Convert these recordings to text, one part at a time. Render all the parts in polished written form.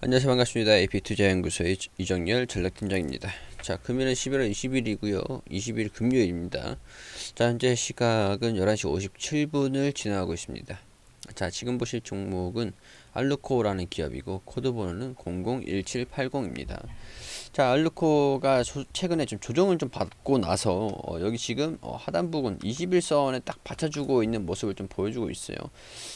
안녕하세요. 반갑습니다. AP투자연구소의 이정열 전략팀장입니다. 자, 금일은 11월 20일이고요. 20일 금요일입니다. 자, 현재 시각은 11시 57분을 지나가고 있습니다. 자, 지금 보실 종목은 알루코라는 기업이고 코드 번호는 001780입니다. 자, 알루코가 최근에 좀 조정을 좀 받고 나서 여기 지금 하단 부분 21선에 딱 받쳐주고 있는 모습을 좀 보여주고 있어요.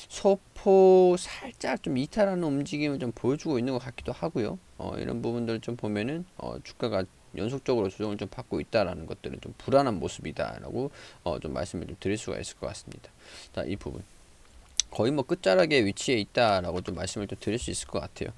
소폭 살짝 좀 이탈하는 움직임을 좀 보여주고 있는 것 같기도 하고요. 이런 부분들을 좀 보면은 주가가 연속적으로 조정을 좀 받고 있다라는 것들은 좀 불안한 모습이다라고 좀 말씀을 좀 드릴 수가 있을 것 같습니다. 자, 이 부분. 거의 뭐 끝자락에 위치해 있다라고 좀 말씀을 좀 드릴 수 있을 것 같아요.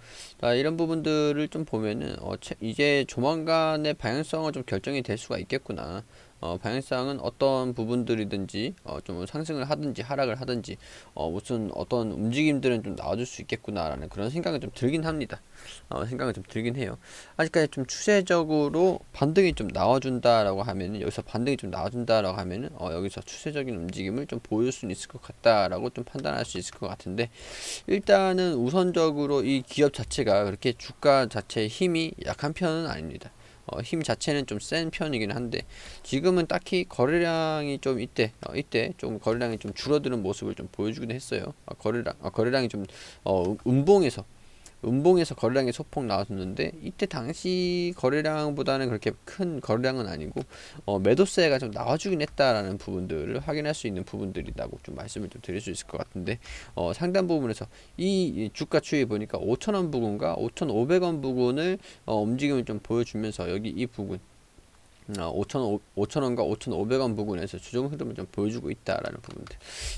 자, 이런 부분들을 좀 보면은 이제 조만간의 방향성은 좀 결정이 될 수가 있겠구나. 방향성은 어떤 부분들이든지 좀 상승을 하든지 하락을 하든지 무슨 어떤 움직임들은 좀 나와줄 수 있겠구나라는 그런 생각이 좀 들긴 합니다. 생각이 좀 들긴 해요. 아직까지 좀 추세적으로 반등이 좀 나와준다라고 하면은 여기서 반등이 좀 나와준다라고 하면은 여기서 추세적인 움직임을 좀 보일 수는 있을 것 같다라고 좀 판단할 수 있을 것 같은데, 일단은 우선적으로 이 기업 자체가 그렇게 주가 자체의 힘이 약한 편은 아닙니다. 힘 자체는 좀 센 편이긴 한데 지금은 딱히 거래량이 좀 이때 좀 거래량이 좀 줄어드는 모습을 좀 보여주긴 했어요. 거래량이 좀 음봉에서 거래량이 소폭 나왔었는데 이때 당시 거래량보다는 그렇게 큰 거래량은 아니고 매도세가 좀 나와주긴 했다라는 부분들을 확인할 수 있는 부분들이라고 좀 말씀을 좀 드릴 수 있을 것 같은데, 상단 부분에서 이 주가 추이 보니까 5,000원 부근과 5,500원 부근을 움직임을 좀 보여주면서 여기 이 부분 5,000원과 5,500원 부분에서 조정 흐름을 좀 보여주고 있다라는 부분들.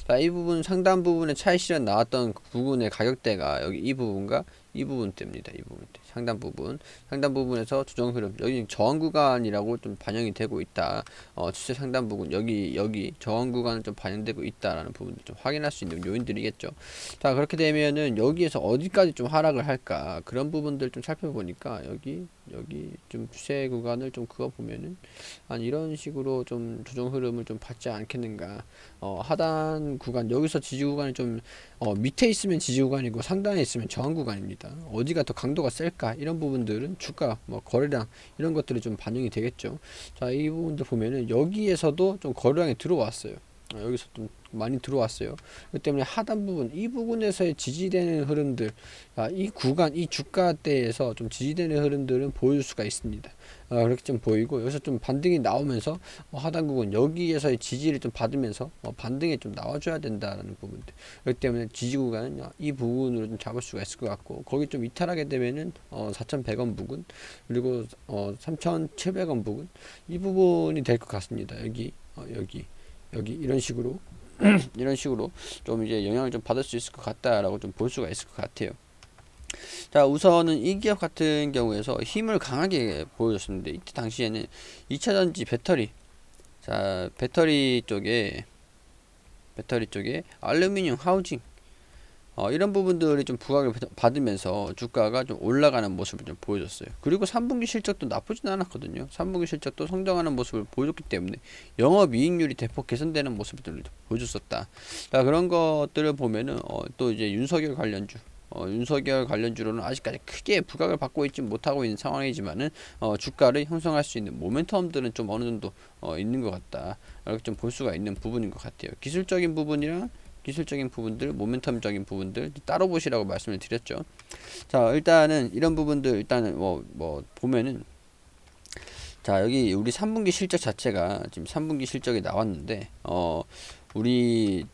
자, 이 부분 상단 부분에 차익 실현 나왔던 그 부분의 가격대가 여기 이 부분과 이 부분대입니다. 이 부분대. 상단 부분에서 조정 흐름. 여기 저항 구간이라고 좀 반영이 되고 있다. 추세 상단 부분. 여기 저항 구간은 좀 반영되고 있다라는 부분을 좀 확인할 수 있는 요인들이겠죠. 자, 그렇게 되면은 여기에서 어디까지 좀 하락을 할까? 그런 부분들 좀 살펴보니까 여기 좀 추세 구간을 좀 그어 보면은 이런 식으로 좀 조정 흐름을 좀 받지 않겠는가. 하단 구간 여기서 지지 구간이 좀 밑에 있으면 지지 구간이고 상단에 있으면 저항 구간입니다. 어디가 더 강도가 셀까, 이런 부분들은 주가 뭐 거래량 이런 것들이 좀 반영이 되겠죠. 자, 이 부분들 보면은 여기에서도 좀 거래량이 들어왔어요. 여기서 좀 많이 들어왔어요. 그 때문에 하단 부분 이 부분에서의 지지되는 흐름들, 이 구간 이 주가대에서 좀 지지되는 흐름들은 보일 수가 있습니다. 그렇게 좀 보이고 여기서 좀 반등이 나오면서 하단 부분 여기에서의 지지를 좀 받으면서 반등이 좀 나와줘야 된다라는 부분들. 그렇기 때문에 지지 구간은 이 부분으로 좀 잡을 수가 있을 것 같고, 거기 좀 이탈하게 되면은 4,100원 부근 그리고 3,700원 부근, 이 부분이 될 것 같습니다. 여기 이런 식으로 좀 이제 영향을 좀 받을 수 있을 것 같다라고 좀 볼 수가 있을 것 같아요. 자, 우선은 이 기업 같은 경우에서 힘을 강하게 보여줬었는데 이때 당시에는 2차전지 자, 배터리 쪽에 알루미늄 하우징 이런 부분들이 좀 부각을 받으면서 주가가 좀 올라가는 모습을 좀 보여줬어요. 그리고 3분기 실적도 나쁘진 않았거든요. 3분기 실적도 성장하는 모습을 보여줬기 때문에 영업이익률이 대폭 개선되는 모습을 보여줬었다. 자, 그런 것들을 보면은 또 이제 윤석열 관련주로는 아직까지 크게 부각을 받고 있지 못하고 있는 상황이지만은 주가를 형성할 수 있는 모멘텀들은 좀 어느 정도 있는 것 같다. 이렇게 좀 볼 수가 있는 부분인 것 같아요. 기술적인 부분들, 모멘텀적인 부분들 따로 보시라고 말씀을 드렸죠. 자, 일단은 이런 부분들 일단은 보면은, 자, 여기 우리 3분기 실적 자체가 지금 3분기 실적이 나왔는데 우리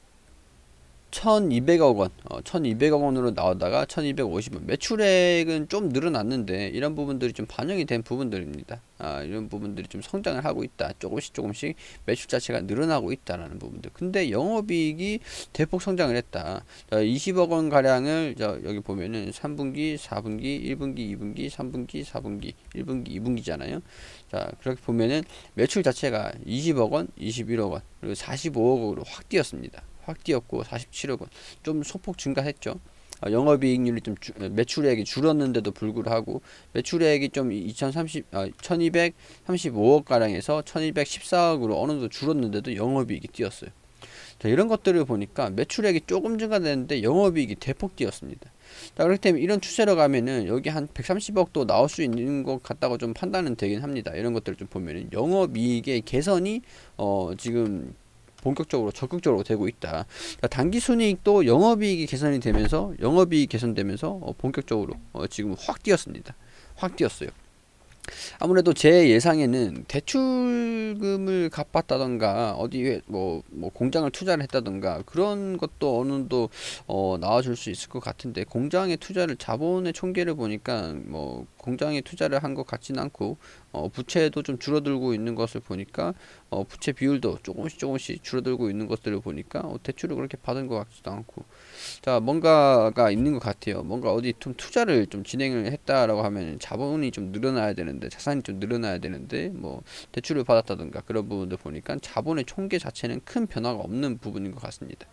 1200억 원, 1200억 원으로 나오다가 1250원. 매출액은 좀 늘어났는데 이런 부분들이 좀 반영이 된 부분들입니다. 이런 부분들이 좀 성장을 하고 있다. 조금씩 매출 자체가 늘어나고 있다라는 부분들. 근데 영업이익이 대폭 성장을 했다. 20억 원 가량을 여기 보면은 3분기, 4분기, 1분기, 2분기, 3분기, 4분기, 1분기, 2분기잖아요. 자, 그렇게 보면은 매출 자체가 20억 원, 21억 원, 그리고 45억 원으로 확 뛰었고 47억 원 좀 소폭 증가했죠. 영업이익률이 좀 매출액이 줄었는데도 불구하고 매출액이 좀 1235억 가량에서 1214억으로 어느 정도 줄었는데도 영업이익이 뛰었어요. 자, 이런 것들을 보니까 매출액이 조금 증가되는데 영업이익이 대폭 뛰었습니다. 자, 그렇기 때문에 이런 추세로 가면은 여기 한 130억도 나올 수 있는 것 같다고 좀 판단은 되긴 합니다. 이런 것들을 좀 보면은 영업이익의 개선이 지금 본격적으로 적극적으로 되고 있다. 그러니까 당기순이익도 영업이익이 개선이 되면서 영업이익이 개선되면서 본격적으로 지금 확 뛰었습니다. 확 뛰었어요. 아무래도 제 예상에는 대출금을 갚았다던가 어디에 뭐 공장을 투자를 했다던가 그런 것도 어느 정도 나와줄 수 있을 것 같은데, 공장에 투자를 자본의 총계를 보니까 뭐 공장에 투자를 한 것 같지는 않고 부채도 좀 줄어들고 있는 것을 보니까 부채 비율도 조금씩 줄어들고 있는 것들을 보니까 대출을 그렇게 받은 것 같지도 않고, 자, 뭔가가 있는 것 같아요. 뭔가 어디 좀 투자를 좀 진행을 했다라고 하면 자본이 좀 늘어나야 되는데, 자산이 좀 늘어나야 되는데 뭐 대출을 받았다든가 그런 부분들 보니까 자본의 총계 자체는 큰 변화가 없는 부분인 것 같습니다.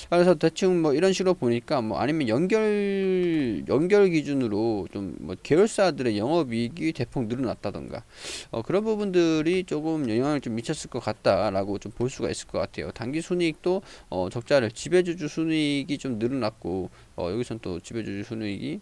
그래서 대충 뭐 이런 식으로 보니까 뭐 아니면 연결 기준으로 좀 뭐 계열사들의 영업이익이 대폭 늘어났다던가 그런 부분들이 조금 영향을 좀 미쳤을 것 같다라고 좀 볼 수가 있을 것 같아요. 단기 순이익도 적자를, 지배주주 순이익이 좀 늘어났고 여기선 또 지배주주 순이익이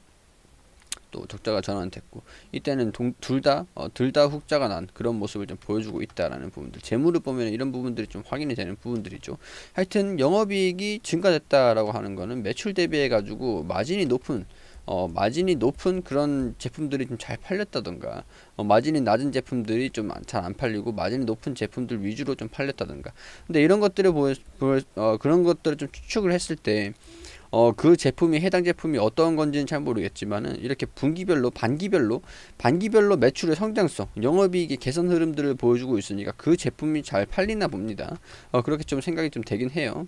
또 적자가 전환됐고, 이때는 둘 다 흑자가 난 그런 모습을 좀 보여주고 있다라는 부분들, 재물을 보면 이런 부분들이 좀 확인이 되는 부분들이죠. 하여튼 영업이익이 증가됐다라고 하는 거는 매출 대비해 가지고 마진이 높은 그런 제품들이 좀 잘 팔렸다던가, 마진이 낮은 제품들이 좀 잘 안 팔리고 마진이 높은 제품들 위주로 좀 팔렸다던가. 근데 이런 것들을 그런 것들을 좀 추측을 했을 때 그 제품이, 해당 제품이 어떤 건지는 잘 모르겠지만은 이렇게 분기별로, 반기별로 매출의 성장성, 영업이익의 개선 흐름들을 보여주고 있으니까 그 제품이 잘 팔리나 봅니다. 그렇게 좀 생각이 좀 되긴 해요.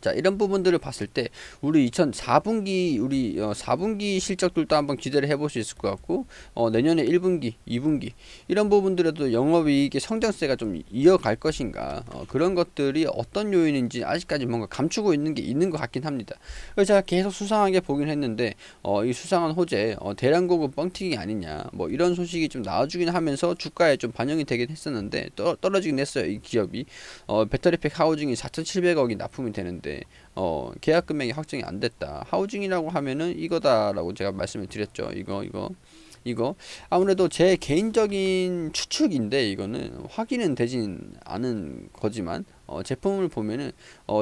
자, 이런 부분들을 봤을 때 우리 2004분기 우리 4분기 실적들도 한번 기대를 해볼 수 있을 것 같고, 내년에 1분기, 2분기 이런 부분들에도 영업이익의 성장세가 좀 이어갈 것인가, 그런 것들이 어떤 요인인지 아직까지 뭔가 감추고 있는 게 있는 것 같긴 합니다. 그래서 제가 계속 수상하게 보긴 했는데 이 수상한 호재 대량고급 뻥튀기 아니냐, 뭐 이런 소식이 좀 나와주긴 하면서 주가에 좀 반영이 되긴 했었는데 떨어지긴 했어요. 이 기업이 배터리팩 하우징이 4,700억이 납품이 되는데 계약 금액이 확정이 안 됐다. 하우징이라고 하면은 이거다라고 제가 말씀을 드렸죠. 이거 아무래도 제 개인적인 추측인데, 이거는 확인은 되진 않은 거지만 제품을 보면은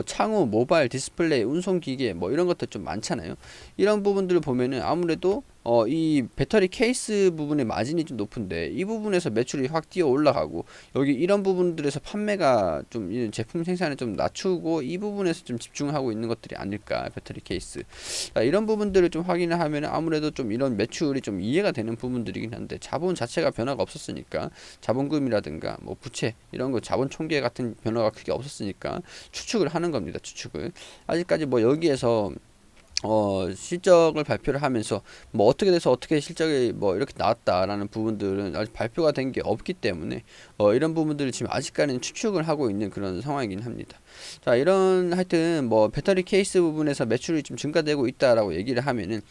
창호, 모바일, 디스플레이, 운송기계 뭐 이런 것들 좀 많잖아요. 이런 부분들을 보면은 아무래도 이 배터리 케이스 부분의 마진이 좀 높은데 이 부분에서 매출이 확 뛰어 올라가고, 여기 이런 부분들에서 판매가 좀 이 제품 생산을 좀 낮추고 이 부분에서 좀 집중하고 있는 것들이 아닐까. 배터리 케이스, 이런 부분들을 좀 확인을 하면 아무래도 좀 이런 매출이 좀 이해가 되는 부분들이긴 한데, 자본 자체가 변화가 없었으니까, 자본금이라든가 뭐 부채 이런 거 자본 총계 같은 변화가 크게 없었으니까 추측을 하는 겁니다. 추측을. 아직까지 뭐 여기에서 실적을 발표를 하면서 뭐 어떻게 돼서 어떻게 실적이 뭐 이렇게 나왔다라는 부분들은 아직 발표가 된 게 없기 때문에 이런 부분들을 지금 아직까지는 추측을 하고 있는 그런 상황이긴 합니다. 자, 이런 하여튼 뭐 배터리 케이스 부분에서 매출이 좀 증가되고 있다라고 얘기를 하면은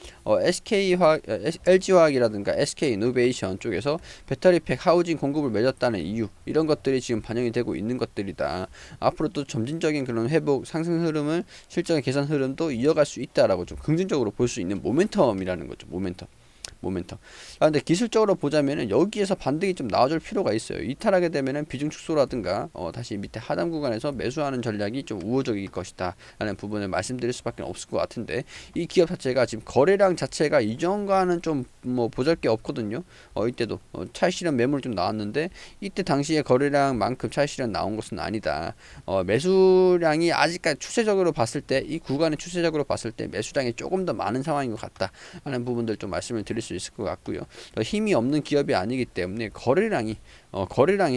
LG화학이라든가 SK이노베이션 쪽에서 배터리팩 하우징 공급을 맺었다는 이유, 이런 것들이 지금 반영이 되고 있는 것들이다. 앞으로 또 점진적인 그런 회복 상승 흐름을, 실적의 개선 흐름도 이어갈 수 있다라고 좀 긍정적으로 볼 수 있는 모멘텀이라는 거죠. 모멘텀. 근데 기술적으로 보자면은 여기에서 반등이 좀 나와줄 필요가 있어요. 이탈하게 되면은 비중 축소라든가 다시 밑에 하단 구간에서 매수하는 전략이 좀 우호적일 것이다 라는 부분을 말씀드릴 수밖에 없을 것 같은데, 이 기업 자체가 지금 거래량 자체가 이전과는 좀 뭐 보잘게 없거든요. 이때도 차익 실현 매물 좀 나왔는데 이때 당시에 거래량만큼 차익 실현 나온 것은 아니다. 매수량이 아직까지 추세적으로 봤을 때, 이 구간의 추세적으로 봤을 때 매수량이 조금 더 많은 상황인 것 같다 하는 부분들 좀 말씀을 드릴 수 있을 것 같고요. 힘이 없는 기업이 아니기 때문에 거래량이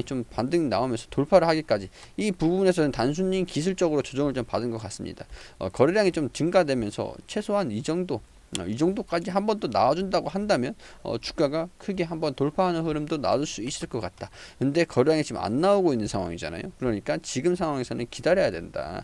좀 반등 나오면서 돌파를 하기까지, 이 부분에서는 단순히 기술적으로 조정을 좀 받은 것 같습니다. 거래량이 좀 증가되면서 최소한 이 정도까지 한 번 더 나와준다고 한다면 주가가 크게 한번 돌파하는 흐름도 나올 수 있을 것 같다. 근데 거래량이 지금 안 나오고 있는 상황이잖아요. 그러니까 지금 상황에서는 기다려야 된다.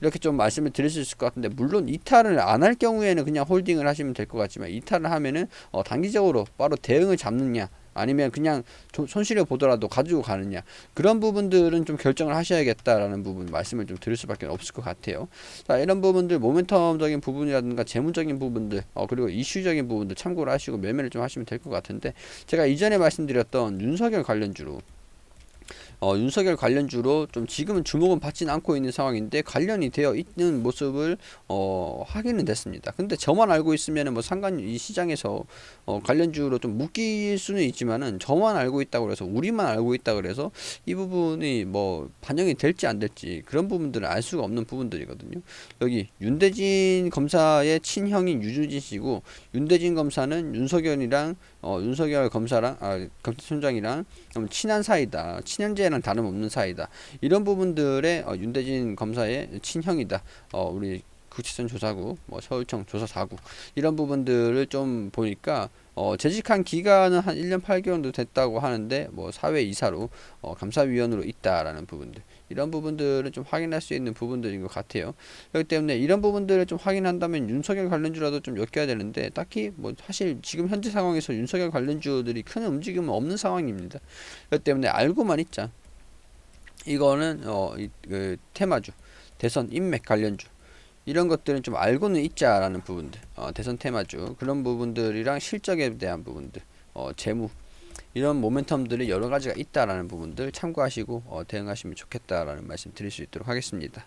이렇게 좀 말씀을 드릴 수 있을 것 같은데, 물론 이탈을 안 할 경우에는 그냥 홀딩을 하시면 될 것 같지만, 이탈을 하면은 단기적으로 바로 대응을 잡느냐, 아니면 그냥 손실을 보더라도 가지고 가느냐, 그런 부분들은 좀 결정을 하셔야겠다라는 부분 말씀을 좀 드릴 수밖에 없을 것 같아요. 자, 이런 부분들 모멘텀적인 부분이라든가 재무적인 부분들 그리고 이슈적인 부분들 참고를 하시고 매매를 좀 하시면 될 것 같은데, 제가 이전에 말씀드렸던 윤석열 관련주로 윤석열 관련주로 좀 지금은 주목은 받지는 않고 있는 상황인데 관련이 되어 있는 모습을 확인은 됐습니다. 근데 저만 알고 있으면은 뭐 이 시장에서 관련주로 좀 묶일 수는 있지만은 저만 알고 있다고 그래서 우리만 알고 있다고 그래서 이 부분이 뭐 반영이 될지 안 될지 그런 부분들은 알 수가 없는 부분들이거든요. 여기 윤대진 검사의 친형인 유주진 씨고, 윤대진 검사는 윤석열 검사랑 검찰총장이랑 친한 사이다, 친형제랑 다름없는 사이다, 이런 부분들의 윤대진 검사의 친형이다, 우리 구치선 조사국, 서울청 조사사국, 이런 부분들을 좀 보니까 재직한 기간은 한 1년 8개월 정도 됐다고 하는데 사회이사로 감사위원으로 있다라는 부분들, 이런 부분들은 좀 확인할 수 있는 부분들인 것 같아요. 그렇기 때문에 이런 부분들을 좀 확인한다면 윤석열 관련주라도 좀 엮여야 되는데, 딱히 사실 지금 현재 상황에서 윤석열 관련주들이 큰 움직임은 없는 상황입니다. 그렇기 때문에 알고만 있자. 이거는 테마주, 대선 인맥 관련주, 이런 것들은 좀 알고는 있자라는 부분들, 대선 테마주 그런 부분들이랑 실적에 대한 부분들, 재무, 이런 모멘텀들이 여러 가지가 있다라는 부분들 참고하시고 대응하시면 좋겠다라는 말씀 드릴 수 있도록 하겠습니다.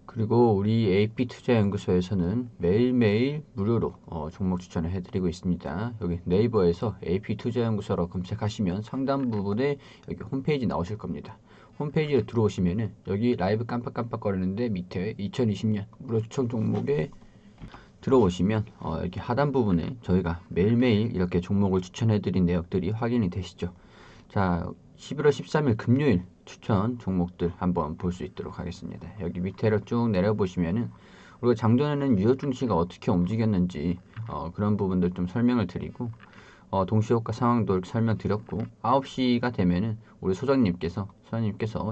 그리고 우리 AP투자연구소에서는 매일매일 무료로 종목 추천을 해드리고 있습니다. 여기 네이버에서 AP투자연구소라고 검색하시면 상단 부분에 여기 홈페이지 나오실 겁니다. 홈페이지에 들어오시면은 여기 라이브 깜빡깜빡거리는데 밑에 2020년 무료 추천 종목에 들어오시면 이렇게 하단 부분에 저희가 매일매일 이렇게 종목을 추천해드린 내역들이 확인이 되시죠. 자, 11월 13일 금요일 추천 종목들 한번 볼 수 있도록 하겠습니다. 여기 밑에로 쭉 내려보시면은 우리가 장전에는 유효 증시가 어떻게 움직였는지 그런 부분들 좀 설명을 드리고, 동시효과 상황도 설명드렸고, 9시가 되면은 우리 소장님께서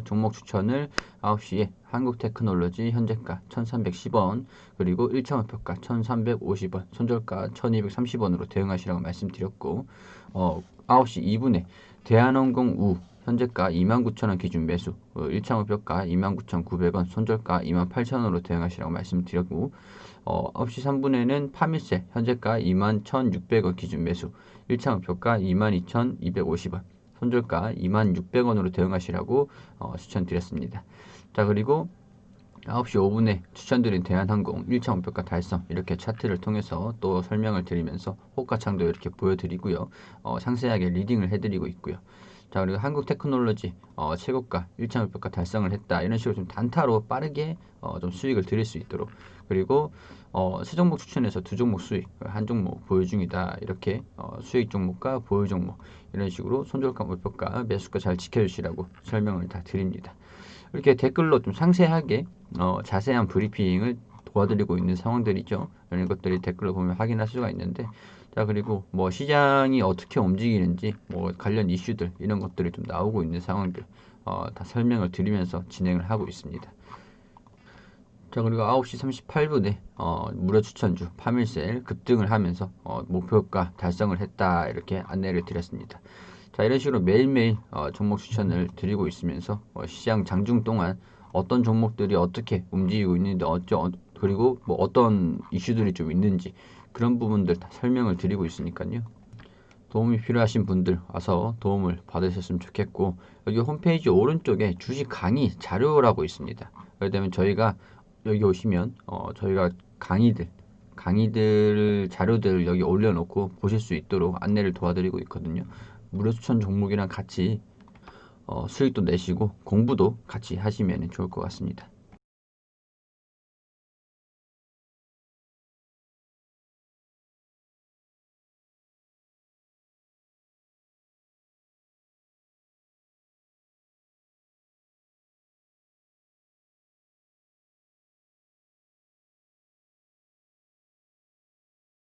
종목 추천을 9시에 한국테크놀로지 현재가 1310원, 그리고 1차 목표가 1350원, 손절가 1230원으로 대응하시라고 말씀드렸고, 9시 2분에 대한항공 우 현재가 29,000원 기준 매수, 1차 목표가 29,900원, 손절가 28,000원으로 대응하시라고 말씀드렸고, 9시 3분에는 파밀셀 현재가 21,600원 기준 매수, 1차 목표가 22,250원, 손절가 26,600원으로 대응하시라고 추천드렸습니다. 자, 그리고 9시 5분에 추천드린 대한항공 1차 목표가 달성, 이렇게 차트를 통해서 또 설명을 드리면서 호가창도 이렇게 보여드리고요. 상세하게 리딩을 해드리고 있고요. 자, 그리고 한국테크놀로지 최고가 1차 목표가 달성을 했다, 이런 식으로 좀 단타로 빠르게 좀 수익을 드릴 수 있도록, 그리고 세 종목 추천해서 두 종목 수익, 한 종목 보유 중이다, 이렇게 수익 종목과 보유 종목 이런 식으로 손절가, 목표가, 매수가 잘 지켜주시라고 설명을 다 드립니다. 이렇게 댓글로 좀 상세하게 자세한 브리핑을 도와드리고 있는 상황들이죠. 이런 것들이 댓글을 보면 확인할 수가 있는데, 자, 그리고 시장이 어떻게 움직이는지 관련 이슈들 이런 것들이 좀 나오고 있는 상황들 다 설명을 드리면서 진행을 하고 있습니다. 자, 그리고 9시 38분에 무료 추천주 파밀셀 급등을 하면서 목표가 달성을 했다, 이렇게 안내를 드렸습니다. 자, 이런 식으로 매일매일 종목 추천을 드리고 있으면서 시장 장중 동안 어떤 종목들이 어떻게 움직이고 있는지, 그리고 어떤 이슈들이 좀 있는지 그런 부분들 다 설명을 드리고 있으니까요. 도움이 필요하신 분들 와서 도움을 받으셨으면 좋겠고, 여기 홈페이지 오른쪽에 주식 강의 자료라고 있습니다. 그렇기 때문에 저희가 여기 오시면 저희가 강의들 자료들을 여기 올려놓고 보실 수 있도록 안내를 도와드리고 있거든요. 무료 추천 종목이랑 같이 수익도 내시고 공부도 같이 하시면 좋을 것 같습니다.